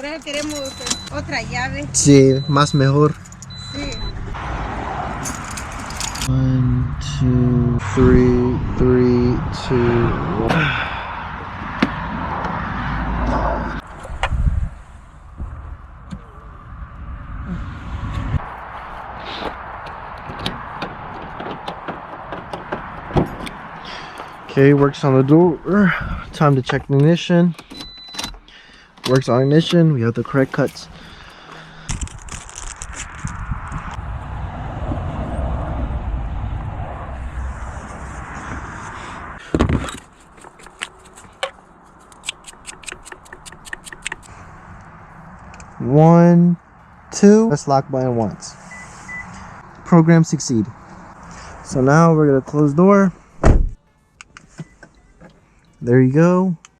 Por eso queremos otra llave. Sí, más mejor. Sí. 1, 2, 3, 3, 2, 1. Okay, works on the door. Time to check the ignition. Works on ignition. We have the correct cuts. One, two. Let's lock button once. Program succeed. So now we're gonna close door. There you go.